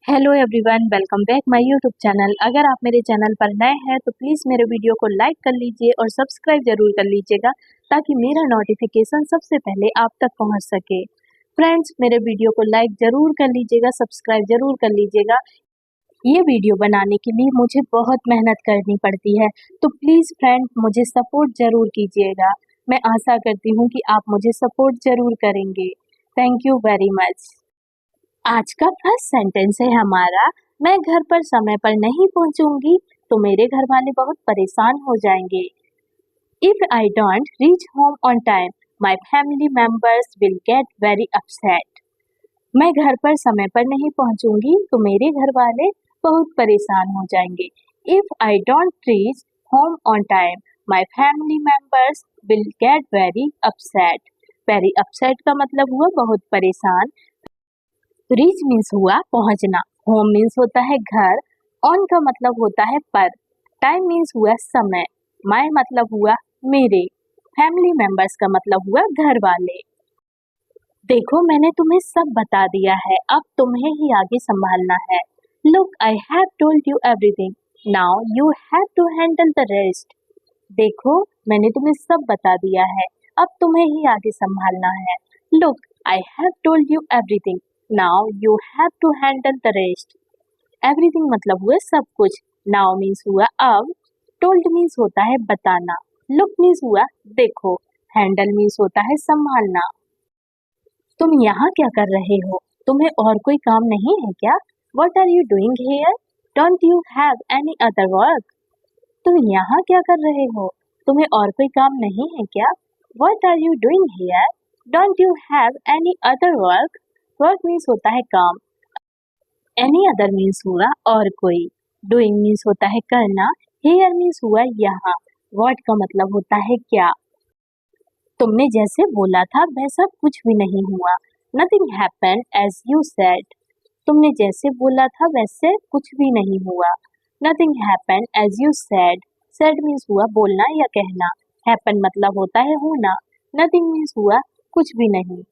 Hello everyone, welcome back my YouTube channel. अगर आप मेरे चैनल पर नए हैं तो प्लीज़ मेरे वीडियो को लाइक कर लीजिए और सब्सक्राइब जरूर कर लीजिएगा ताकि मेरा नोटिफिकेशन सबसे पहले आप तक पहुंच सके। फ्रेंड्स, मेरे वीडियो को लाइक जरूर कर लीजिएगा, सब्सक्राइब जरूर कर लीजिएगा। ये वीडियो बनाने के लिए मुझे बहुत मेहनत करनी पड़ती है, तो प्लीज़ फ्रेंड मुझे सपोर्ट ज़रूर कीजिएगा। मैं आशा करती हूँ कि आप मुझे सपोर्ट ज़रूर करेंगे। Thank you very much. आज का फर्स्ट सेंटेंस है हमारा, मैं घर पर समय पर नहीं पहुंचूंगी तो मेरे घर वाले बहुत परेशान हो जाएंगे। If I don't reach home on time my family members will get very upset. मैं घर पर समय पर नहीं पहुंचूंगी तो मेरे घर वाले बहुत परेशान हो जाएंगे। If I don't reach home on time my family members will get very upset. Very upset का मतलब हुआ बहुत परेशान। रीच मीन्स हुआ पहुंचना, होम मीन्स होता है घर, ऑन का मतलब होता है पर, टाइम मीन्स हुआ समय, माय मतलब हुआ मेरे, फैमिली मेंबर्स का मतलब हुआ घर वाले। देखो मैंने तुम्हें सब बता दिया है, अब तुम्हें ही आगे संभालना है। Look I have told you everything, now you have to handle the rest. देखो मैंने तुम्हें सब बता दिया है, अब तुम्हें ही आगे संभालना है। Look I have told you everything, now you have to handle the rest. Everything मतलब हुआ सब कुछ, नाउ मीन्स हुआ अब, टोल्ड मीन्स होता है बताना, लुक मीन्स हुआ देखो, हैंडल मीन्स होता है संभालना। तुम यहाँ क्या कर रहे हो? तुम्हें और कोई काम नहीं है क्या? What are you doing here? Don't you have any other work? तुम यहाँ क्या कर रहे हो? तुम्हें और कोई काम नहीं है क्या? What are you doing here? Don't you have any other work? Work means होता है काम, एनी अदर मीन्स हुआ और कोई, डूइंग मीन्स होता है करना, हियर मीन्स हुआ यहाँ, व्हाट का मतलब होता है क्या। तुमने जैसे बोला था वैसा कुछ भी नहीं हुआ, nothing happened as you said. तुमने जैसे बोला था वैसे कुछ भी नहीं हुआ, nothing happened as you said. Said means हुआ बोलना या कहना, हैपन मतलब होता है होना, नथिंग मीन्स हुआ कुछ भी नहीं।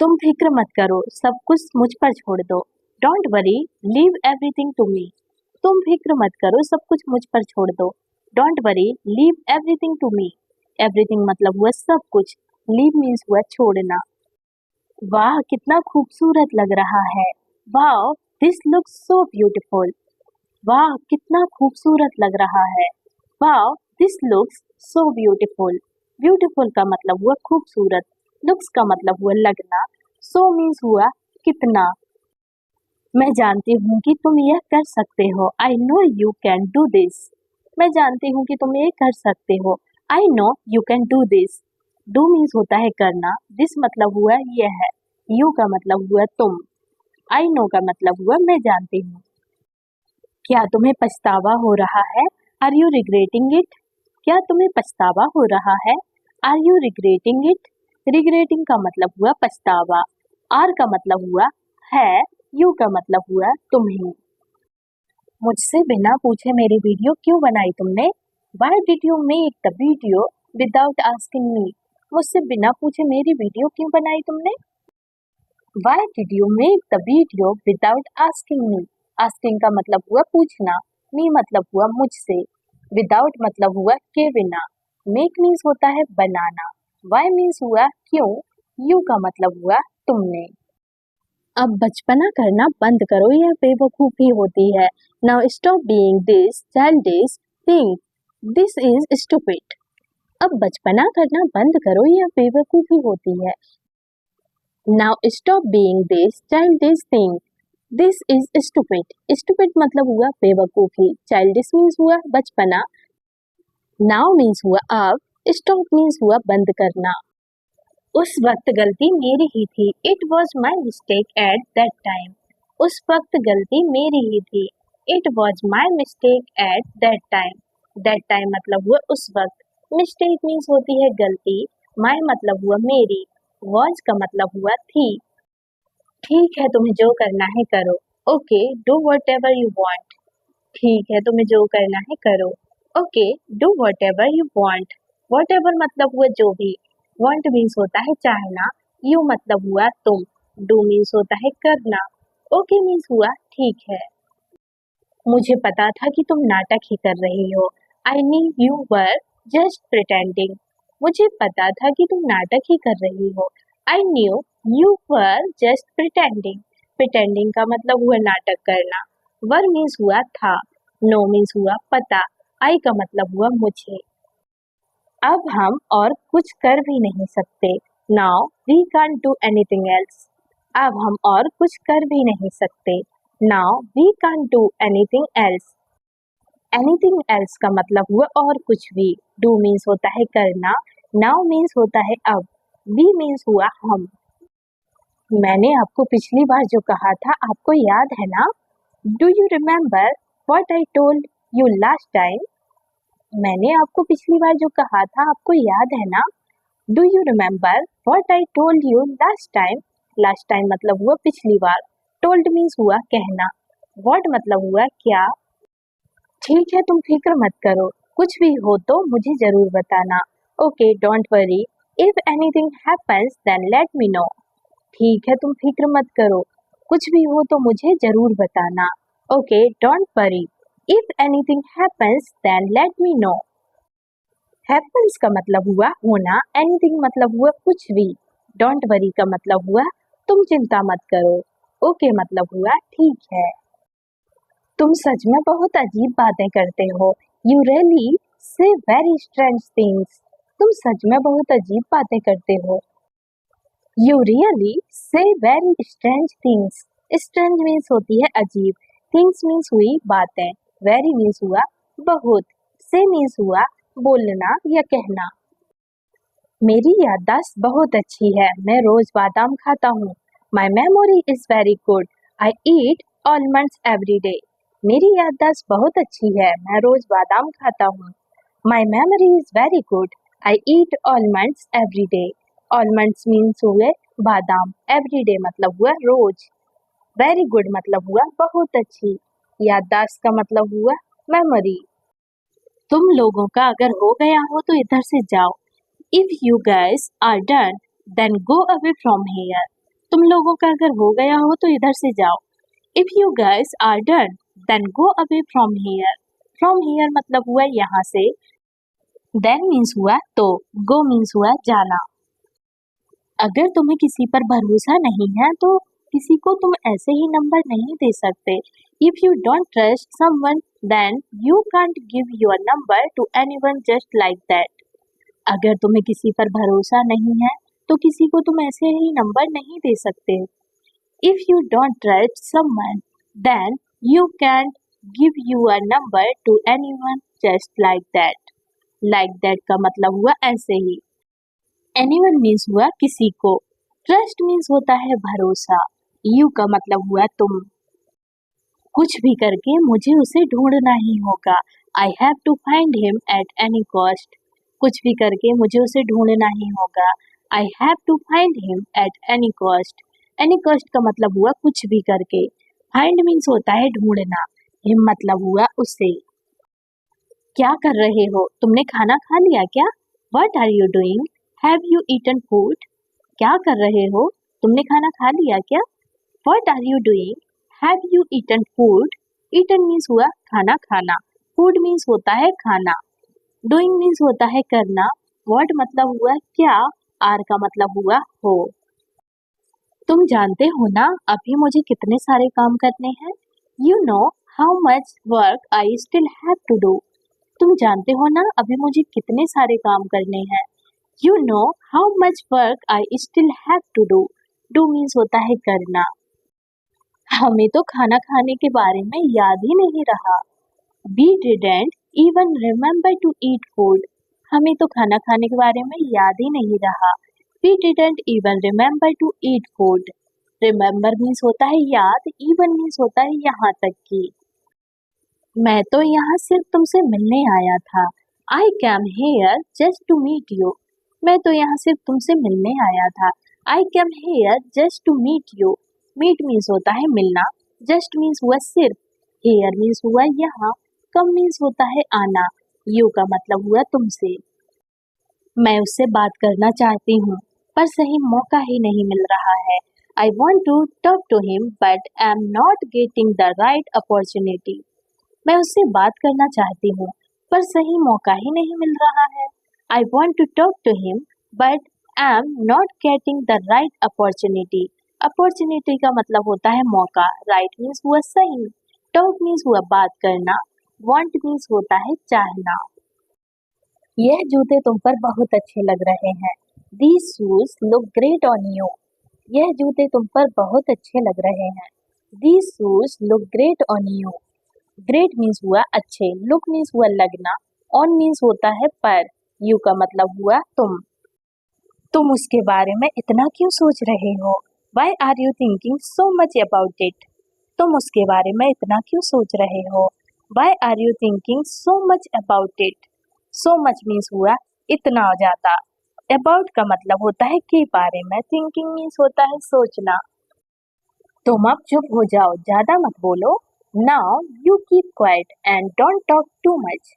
तुम फिक्र मत करो, सब कुछ मुझ पर छोड़ दो। Don't worry, leave everything to me. तुम फिक्र मत करो, सब कुछ मुझ पर छोड़ दो। Don't worry, leave everything to me. Everything मतलब हुआ सब कुछ, लीव मीन्स हुआ छोड़ना। वाह कितना खूबसूरत लग रहा है। वाह दिस लुक्स सो ब्यूटीफुल। वाह कितना खूबसूरत लग रहा है। वाह this looks so beautiful. Beautiful का मतलब हुआ खूबसूरत, लुक्स का मतलब हुआ लगना, सो मीन्स हुआ कितना। मैं जानती हूँ कि तुम यह कर सकते हो, I know you can do this. मैं जानती हूँ कि तुम ये कर सकते हो, I know you can do this. Do means होता है करना, दिस मतलब हुआ यह है, यू का मतलब हुआ तुम, आई नो का मतलब हुआ मैं जानती हूँ। क्या तुम्हें पछतावा हो रहा है? Are you regretting it? क्या तुम्हें पछतावा हो रहा है? Are you regretting it? Regretting का मतलब हुआ पछतावा, आर का मतलब हुआ है, यू का मतलब हुआ तुम्हें। मुझसे बिना पूछे मेरी वीडियो क्यों बनाई तुमने? Why did you make the video without asking me? मुझसे बिना पूछे मेरी वीडियो क्यों बनाई तुमने? Why did you make the video without asking me? Asking का मतलब हुआ पूछना, me मतलब हुआ मुझसे, without मतलब हुआ के बिना, make means होता है बनाना, why means हुआ क्यों, you का मतलब हुआ तुमने। अब बचपना करना बंद करो, यह बेवकूफ़ी होती है। Now stop being this childish thing, this is stupid. अब बचपना करना बंद करो, यह बेवकूफ़ी होती है। Now stop being this childish thing, this is stupid. Stupid मतलब हुआ बेवकूफ़ी, चाइल्डिश मीन्स हुआ बचपना, नाउ मीन्स हुआ अब, स्टॉप मीन्स हुआ बंद करना। उस वक्त गलती मेरी ही थी, it was my mistake at that time. उस वक्त गलती मेरी ही थी, it was my mistake at that time. That time मतलब हुआ उस वक्त, मिस्टेक मीन्स होती है गलती, माई मतलब हुआ मेरी, वॉज का मतलब हुआ थी। ठीक है तुम्हें जो करना है करो, okay do what ever you want. ठीक है तुम्हें जो करना है करो, okay do what ever you want. What ever मतलब हुआ जो भी, want मीन्स होता है चाहना, यू मतलब हुआ तुम, डू मीन्स होता है करना, ओके मीन्स हुआ ठीक है। मुझे पता था कि तुम नाटक ही कर रही हो। I knew you were just pretending. मुझे पता था कि तुम नाटक ही कर रही हो। I knew you were just pretending. Pretending का मतलब हुआ नाटक करना। वर मीन्स हुआ था। नो मीन्स हुआ पता। आई का मतलब हुआ मुझे। अब हम और कुछ कर भी नहीं सकते। Now we can't do anything else. अब हम और कुछ कर भी नहीं सकते। Now we can't do anything else. Anything else का मतलब हुआ और कुछ भी। डू मीन्स होता है करना। नाउ मीन्स होता है अब। वी मीन्स हुआ हम। मैंने आपको पिछली बार जो कहा था आपको याद है ना? Do you remember what I told you last time? मैंने आपको पिछली बार जो कहा था आपको याद है ना? Do you remember what I told you last time? Last time मतलब हुआ पिछली बार। टोल्ड मीन्स हुआ कहना। व्हाट मतलब हुआ क्या। ठीक है तुम फिक्र मत करो, कुछ भी हो तो मुझे जरूर बताना। Okay don't worry, if anything happens then let me know. ठीक है तुम फिक्र मत करो, कुछ भी हो तो मुझे जरूर बताना। Okay don't worry, if anything happens then let me know. Happens का मतलब हुआ होना, एनीथिंग मतलब हुआ कुछ भी, डोंट वरी का मतलब हुआ तुम चिंता मत करो, ओके मतलब हुआ ठीक है। तुम सच में बहुत अजीब बातें करते हो। You really say very strange things. तुम सच में बहुत अजीब बातें करते हो। You really say very strange things. Strange means होती है अजीब, थिंग्स मीन्स हुई बातें, वेरी मीन्स हुआ बहुत, से मीन्स हुआ बोलना या कहना। मेरी याददाश्त बहुत अच्छी है, मैं रोज बादाम खाता हूँ। My memory is very good, I eat almonds every day. मेरी याददाश्त बहुत अच्छी है, मैं रोज बादाम खाता हूँ। My memory is very good, I eat almonds every day. Almonds means हुए बादाम, एवरी डे मतलब हुआ रोज, वेरी गुड मतलब हुआ बहुत अच्छी, याददाश्त का मतलब हुआ मेमोरी। तुम लोगों का अगर हो गया हो तो इधर से जाओ। If you guys are done, then go away from here. तुम लोगों का अगर हो गया हो तो इधर से जाओ। If you guys are done, then go away from here. From here मतलब हुआ यहाँ से। Then means हुआ तो, go means हुआ जाना। अगर तुम्हें किसी पर भरोसा नहीं है तो किसी को तुम ऐसे ही नंबर नहीं दे सकते। If you don't trust someone, then you can't give your number to anyone just like that. अगर तुम्हें किसी पर भरोसा नहीं है तो किसी को तुम ऐसे ही नंबर नहीं दे सकते। If you don't trust someone, then you can't give your number to anyone just like that. Like that का मतलब हुआ ऐसे ही। Anyone means हुआ किसी को। Trust means होता है भरोसा। You का मतलब हुआ तुम। कुछ भी करके मुझे उसे ढूंढना ही होगा। I have to find him at any cost. कुछ भी करके मुझे उसे ढूंढना ही होगा। I have to find him at any cost. Any cost का मतलब हुआ कुछ भी करके। Find means होता है ढूंढना। him मतलब हुआ उसे। क्या कर रहे हो? तुमने खाना खा लिया क्या? What are you doing? Have you eaten food? क्या कर रहे हो? तुमने खाना खा लिया क्या? What are you doing? Have you eaten food? Eaten means हुआ खाना खाना। Food means होता है खाना। Doing means होता है करना। What मतलब हुआ क्या। Are का मतलब हुआ हो। तुम जानते हो ना अभी मुझे कितने सारे काम करने हैं। You know how much work I still have to do. तुम जानते हो ना अभी मुझे कितने सारे काम करने हैं। You know how much work I still have to do. Do means होता है करना। हमें तो खाना खाने के बारे में याद ही नहीं रहा। We didn't even remember to eat food. हमें तो खाना खाने के बारे में याद ही नहीं रहा। We didn't even remember to eat food. Remember means होता है याद, even means होता है यहाँ तक की। मैं तो यहाँ सिर्फ तुमसे मिलने आया था। I came here just to meet you. मैं तो यहाँ सिर्फ तुमसे मिलने आया था। I came here just to meet you. Meet means होता है मिलना, just means हुआ सिर्फ, here means हुआ यहाँ, come means होता है आना, you का मतलब हुआ तुमसे। मैं उससे बात करना चाहती हूँ पर सही मौका ही नहीं मिल रहा है। I want to talk to him but am not getting the right opportunity. मैं उससे बात करना चाहती हूँ पर सही मौका ही नहीं मिल रहा है. I want to talk to him but am not getting the right opportunity. Opportunity का मतलब होता है मौका. Right means हुआ सही. Talk means हुआ बात करना. Want means होता है चाहना. यह जूते तुम पर बहुत अच्छे लग रहे हैं. These shoes look great on you. यह जूते तुम पर बहुत अच्छे लग रहे हैं. These shoes look great on you. Great means हुआ अच्छे. Look means हुआ लगना. On means होता है पर. You का मतलब हुआ तुम उसके बारे में इतना क्यों सोच रहे हो? Why are you thinking so much about it? तुम उसके बारे में इतना क्यों सोच रहे हो? Why are you thinking so much about it? So much means हुआ इतना ज़्यादा. About का मतलब होता है के बारे में. Thinking means होता है सोचना. तुम अब चुप हो जाओ, ज़्यादा मत बोलो. Now you keep quiet and don't talk too much.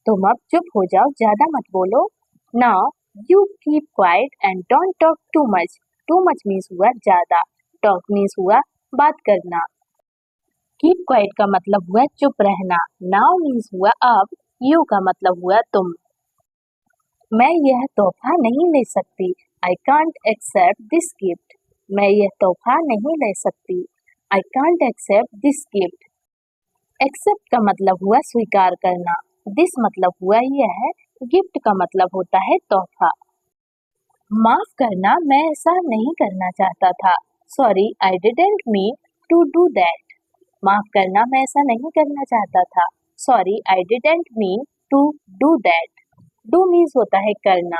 तुम अब चुप हो जाओ, ज़्यादा मत बोलो. Now you keep quiet and don't talk too much. Too much means हुआ ज़्यादा. Talk means हुआ बात करना. Keep quiet का मतलब हुआ चुप रहना. Now means हुआ अब. You का मतलब हुआ तुम. मैं यह तोहफा नहीं ले सकती. I can't accept this gift. मैं यह तोहफा नहीं ले सकती. I can't accept this gift. Accept का मतलब हुआ स्वीकार करना. This मतलब हुआ यह. Gift का मतलब होता है तोहफा. माफ करना, मैं ऐसा नहीं करना चाहता था. Sorry, I didn't mean to do that. माफ करना, मैं ऐसा नहीं करना चाहता था. Sorry, I didn't mean to do that. Do means होता है करना.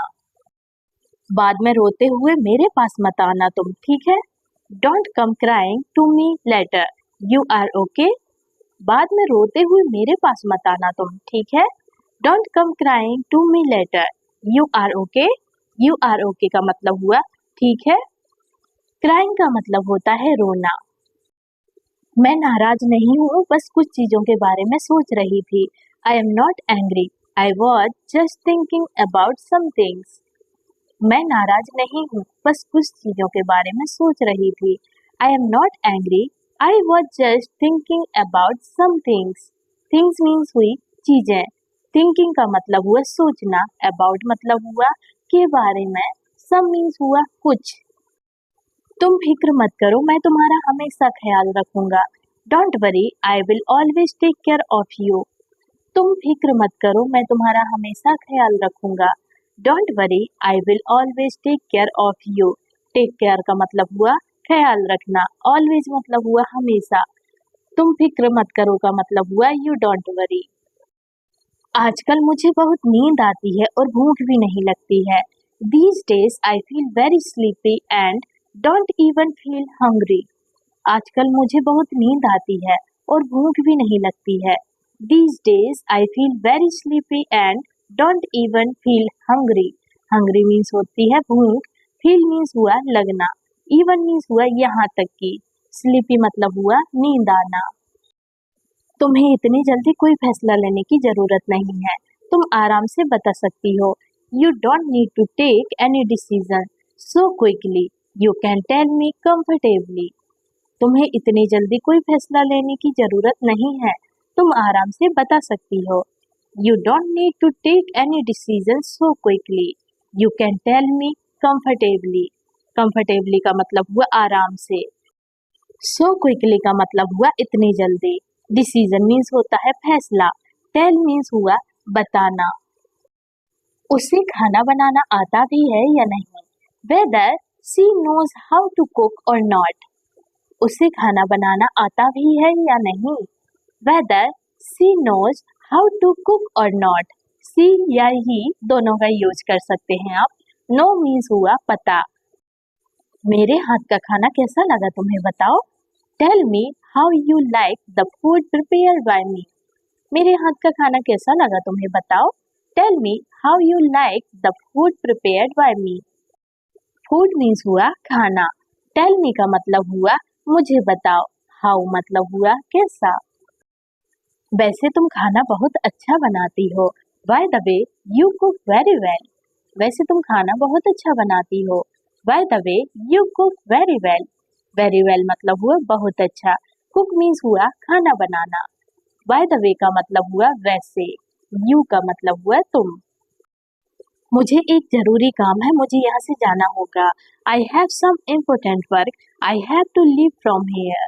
बाद में रोते हुए मेरे पास मत आना तुम, ठीक है? Don't come crying to me later. You are okay? बाद में रोते हुए मेरे पास मत आना तुम, ठीक है? Don't come crying to me later. You are okay? You are okay का मतलब हुआ ठीक है. Crying का मतलब होता है रोना. मैं नाराज नहीं हूँ, बस कुछ चीजों के बारे में सोच रही थी. I am not angry. I was just thinking about some things. मैं नाराज नहीं हूँ, बस कुछ चीजों के बारे में सोच रही थी. I am not angry. I was just thinking about some things. Things means हुई चीजें. Thinking का मतलब हुआ सोचना. About मतलब हुआ के बारे में. Some means हुआ कुछ. तुम फिक्र मत करो, मैं तुम्हारा हमेशा ख्याल रखूंगा. Don't worry, I will always take care of you. तुम फिक्र मत करो, मैं तुम्हारा हमेशा ख्याल रखूंगा. Don't worry, I will always take care of you. Take care का मतलब हुआ ख्याल रखना. Always मतलब हुआ हमेशा. तुम फिक्र मत करो का मतलब हुआ you don't worry. आजकल मुझे बहुत नींद आती है और भूख भी नहीं लगती है. These days I feel very sleepy and don't even feel hungry. आजकल मुझे बहुत नींद आती है और भूख भी नहीं लगती है. These days I feel very sleepy and don't even feel hungry. Hungry means होती है भूख. Feel means हुआ लगना. Even means हुआ यहाँ तक की. Sleepy मतलब हुआ नींद आना. तुम्हें इतनी जल्दी कोई फैसला लेने की जरूरत नहीं है. तुम आराम से बता सकती हो. You don't need to take any decision so quickly. You can tell me comfortably. तुम्हें इतनी जल्दी कोई फैसला लेने की जरूरत नहीं है. तुम आराम से बता सकती हो. You don't need to take any decision so quickly. You can tell me comfortably. Comfortably का मतलब हुआ आराम से. So quickly का मतलब हुआ इतनी जल्दी. Decision means होता है फैसला. Tell means हुआ बताना. उसे खाना बनाना आता भी है या नहीं? Whether she knows how to cook or not. उसे खाना बनाना आता भी है या नहीं? Whether she knows how to cook or not. She या he दोनों का यूज कर सकते हैं आप. No means हुआ पता. मेरे हाथ का खाना कैसा लगा तुम्हें बताओ. Tell me how you like the food prepared by me. मेरे हाथ का खाना कैसा लगा तुम्हें बताओ. Tell me how you like the food prepared by me. Food means हुआ खाना. Tell me का मतलब हुआ मुझे बताओ. How मतलब हुआ कैसा. वैसे तुम खाना बहुत अच्छा बनाती हो. By the way, you cook very well. वैसे तुम खाना बहुत अच्छा बनाती हो. By the way, you cook very well. Very well मतलब हुआ बहुत अच्छा। कुक मीन्स हुआ खाना बनाना। बाय द वे का मतलब हुआ वैसे। यू का मतलब हुआ तुम। मुझे एक जरूरी काम है, मुझे यहाँ से जाना होगा। I have some important work, I have to leave from here.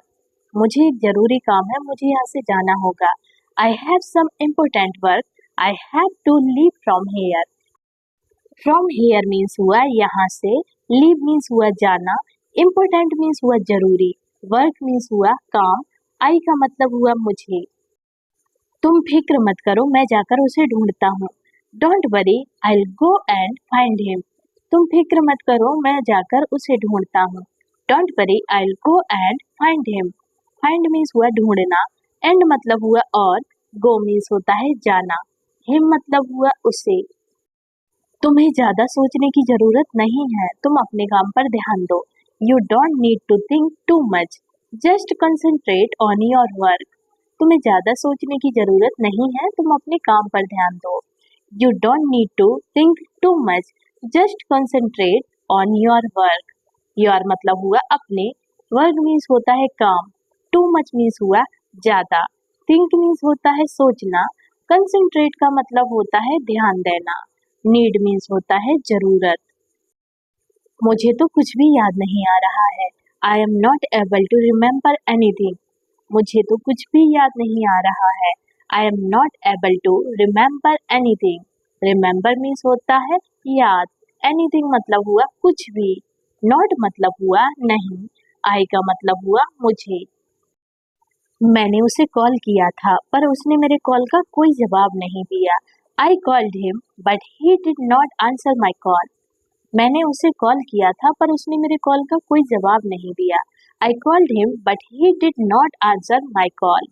मुझे एक जरूरी काम है, मुझे यहाँ से जाना होगा। I have some important work, I have to leave from here. From here means हुआ यहाँ से, लीव मीन्स हुआ जाना, इम्पोर्टेंट मीन्स हुआ जरूरी, वर्क मीन्स हुआ काम, आई का मतलब हुआ मुझे। तुम फिक्र मत करो, मैं जाकर उसे ढूंढता हूँ। Don't worry, I will go and find him. तुम फिक्र मत करो, मैं जाकर उसे ढूंढता हूँ। Don't worry, I will go and find him. Find means हुआ ढूंढना, एंड मतलब हुआ और, गो मीन्स होता है जाना, हिम मतलब हुआ उसे। तुम्हें ज्यादा सोचने की जरूरत नहीं है, तुम अपने काम पर ध्यान दो। You don't need to think too much, just concentrate on your work. तुम्हें ज्यादा सोचने की जरूरत नहीं है, तुम अपने काम पर ध्यान दो। You don't need to think too much, just concentrate on your work. Your मतलब हुआ अपने, वर्क मीन्स होता है काम, टू मच मीन्स हुआ ज्यादा, थिंक मीन्स होता है सोचना, कंसंट्रेट का मतलब होता है ध्यान देना, नीड मीन्स होता है जरूरत। मुझे तो कुछ भी याद नहीं आ रहा है। I am not able to remember anything. मुझे तो कुछ भी याद नहीं आ रहा है। I am not able to remember anything. Remember means होता है याद, एनीथिंग मतलब हुआ कुछ भी, नॉट मतलब हुआ नहीं, आई का मतलब हुआ मुझे। मैंने उसे कॉल किया था, पर उसने मेरे कॉल का कोई जवाब नहीं दिया। I called him but he did not answer my call. मैंने उसे कॉल किया था, पर उसने मेरे कॉल का कोई जवाब नहीं दिया। I called him but he did not answer my call.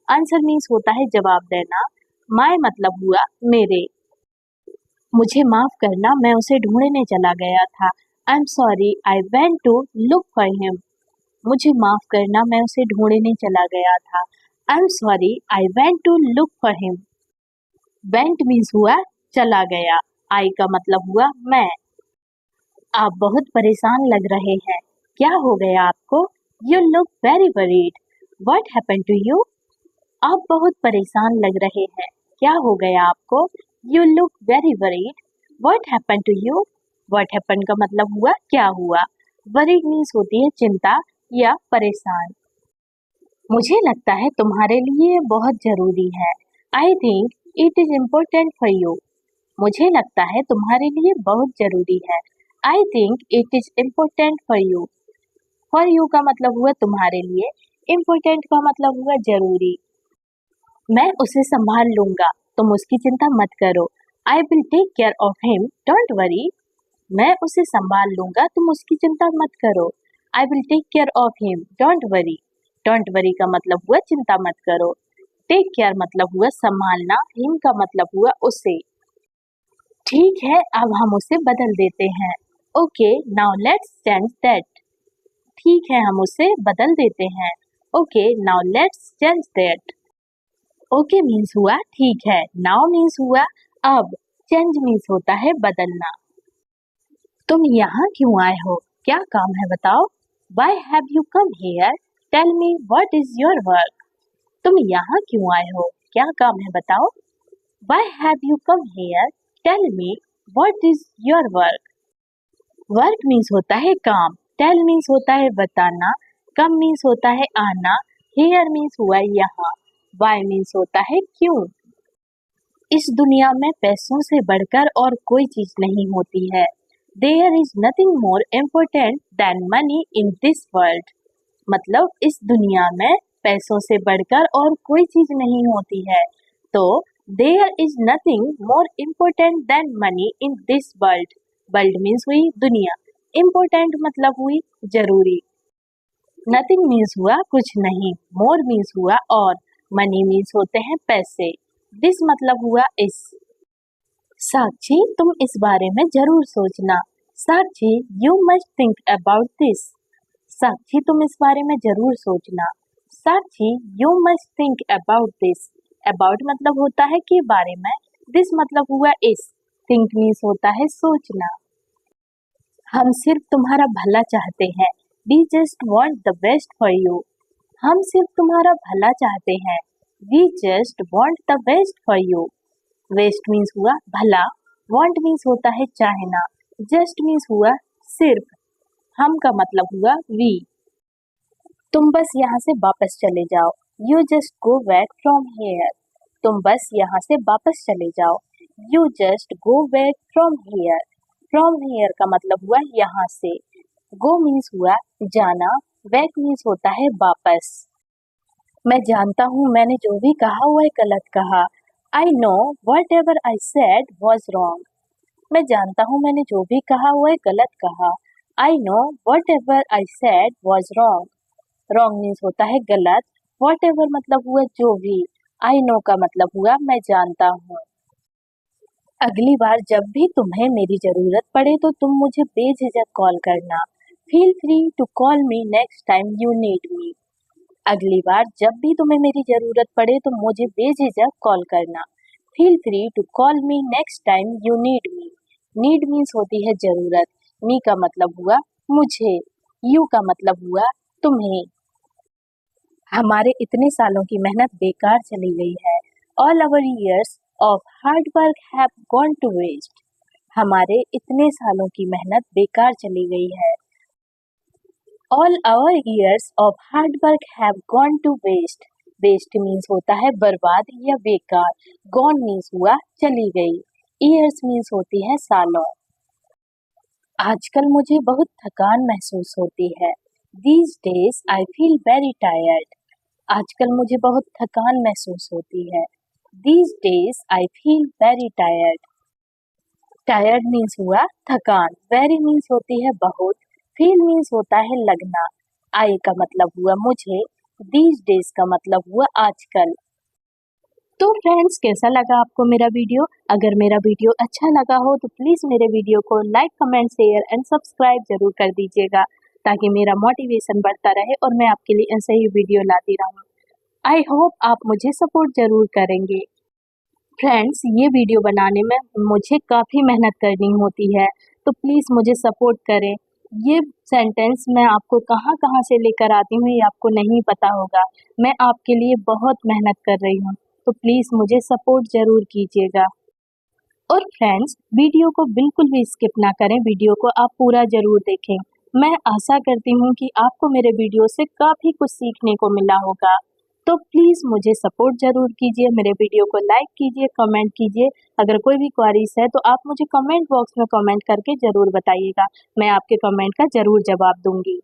Answer means होता है जवाब देना, माई मतलब हुआ मेरे। मुझे माफ करना, मैं उसे ढूंढने चला गया था। I am sorry, I went to look for him. मुझे माफ करना, मैं उसे ढूंढने चला गया था। I am sorry, I went to look for him. Went means हुआ चला गया, आई का मतलब हुआ मैं। आप बहुत परेशान लग रहे हैं, क्या हो गया आपको? You look very worried, what happened to you? आप बहुत परेशान लग रहे हैं, क्या हो गया आपको? You look very worried, what happened to you? What happened का मतलब हुआ क्या हुआ, वरीड मीन्स होती है चिंता या परेशान। मुझे लगता है तुम्हारे लिए बहुत जरूरी है। I think it is important for you. मुझे लगता है तुम्हारे लिए बहुत जरूरी है। I think it is important for you. For you का मतलब हुआ तुम्हारे लिए, इम्पोर्टेंट का मतलब हुआ जरूरी। मैं उसे संभाल लूंगा, तुम उसकी चिंता मत करो। I will take care of him, don't worry. मैं उसे संभाल लूंगा, तुम उसकी चिंता मत करो। I will take care of him, don't worry. Don't worry का मतलब हुआ चिंता मत करो। टेक केयर मतलब हुआ संभालना, हिम का मतलब हुआ उसे। ठीक है, अब हम उसे बदल देते हैं। Okay, now let's change that. ठीक है, हम उसे बदल देते हैं। Okay, now let's change that. Okay means हुआ ठीक है, नाउ मीन्स हुआ अब, चेंज मीन्स होता है बदलना। तुम यहाँ क्यों आए हो, क्या काम है बताओ? Why have you come here? Tell me what is your work? तुम यहाँ क्यों आए हो, क्या काम है बताओ? Why have you come here? Tell me what is your work? Work means होता है काम, tell means होता है बताना, come means होता है आना, here means हुआ यहाँ, why means होता है क्यों। इस दुनिया में पैसों से बढ़कर और कोई चीज नहीं होती है। There is nothing more important than money in this world. मतलब इस दुनिया में पैसों से बढ़कर और कोई चीज नहीं होती है। तो there is nothing more important than money in this world. World means हुई दुनिया, important मतलब हुई जरूरी, nothing means हुआ कुछ नहीं, more means हुआ और, money means होते हैं पैसे, this मतलब हुआ इस। साक्षी, तुम इस बारे में जरूर सोचना। Sakshi, you must think about this. Sakshi, तुम इस बारे में जरूर सोचना। Sakshi, you must think about this. About मतलब होता है के बारे में, दिस मतलब हुआ इस, थिंक मीन्स होता है सोचना। हम सिर्फ तुम्हारा भला चाहते हैं, We just want the best for you. हम सिर्फ तुम्हारा भला चाहते हैं. We just want the best for you. Best means हुआ भला, want means होता है चाहना, just means हुआ सिर्फ, हम का मतलब हुआ we. तुम बस यहाँ से वापस चले जाओ. You just go back from here. तुम बस यहाँ से वापस चले जाओ. You just go back from here. From here का मतलब हुआ यहाँ से. Go means हुआ जाना, back means होता है वापस. मैं जानता हूँ मैंने जो भी कहा वह गलत कहा. I know whatever I said was wrong. मैं जानता हूँ मैंने जो भी कहा वह गलत कहा. I know whatever I said was wrong. Wrong means होता है गलत. Whatever मतलब हुआ जो भी. I know का मतलब हुआ मैं जानता हूँ. अगली बार जब भी तुम्हें मेरी जरूरत पड़े तो तुम मुझे बेझिझक कॉल करना. Feel free to call me next time you need me. अगली बार जब भी तुम्हें मेरी जरूरत पड़े तो मुझे बेझिझक कॉल करना. Feel free to call me next time you need me. Need means होती है जरूरत. Me का मतलब हुआ मुझे. You का मतलब हुआ तुम्हें. हमारे इतने सालों की मेहनत बेकार चली गई है. All our years of hard work have gone to waste. हमारे इतने सालों की मेहनत बेकार चली गई है. All our years of hard work have gone to waste. Waste means होता है बर्बाद या बेकार. Gone means हुआ चली गई. Years means होती है सालों. आजकल मुझे बहुत थकान महसूस होती है. These days I feel very tired. आजकल मुझे बहुत थकान महसूस होती है. These days I feel very tired. Tired means हुआ थकान. Very means होती है बहुत. Feel means होता है लगना. I का मतलब हुआ मुझे. These days का मतलब हुआ आजकल. तो फ्रेंड्स कैसा लगा आपको मेरा वीडियो? अगर मेरा वीडियो अच्छा लगा हो तो प्लीज़ मेरे वीडियो को like, comment, share and subscribe जरूर कर दीजिएगा ताकि मेरा मोटिवेशन बढ़ता रहे और मैं आपके लिए ऐसे ही वीडियो लाती रहूँ. आई होप आप मुझे सपोर्ट जरूर करेंगे. फ्रेंड्स ये वीडियो बनाने में मुझे काफ़ी मेहनत करनी होती है तो प्लीज़ मुझे सपोर्ट करें. ये सेंटेंस मैं आपको कहाँ कहाँ से लेकर आती हूँ ये आपको नहीं पता होगा. मैं आपके लिए बहुत मेहनत कर रही हूँ तो प्लीज़ मुझे सपोर्ट ज़रूर कीजिएगा. और फ्रेंड्स वीडियो को बिल्कुल भी स्किप ना करें. वीडियो को आप पूरा ज़रूर देखें. मैं आशा करती हूँ कि आपको मेरे वीडियो से काफ़ी कुछ सीखने को मिला होगा. तो प्लीज़ मुझे सपोर्ट ज़रूर कीजिए. मेरे वीडियो को लाइक कीजिए, कमेंट कीजिए. अगर कोई भी क्वेरीज है तो आप मुझे कमेंट बॉक्स में कमेंट करके ज़रूर बताइएगा. मैं आपके कमेंट का ज़रूर जवाब दूंगी.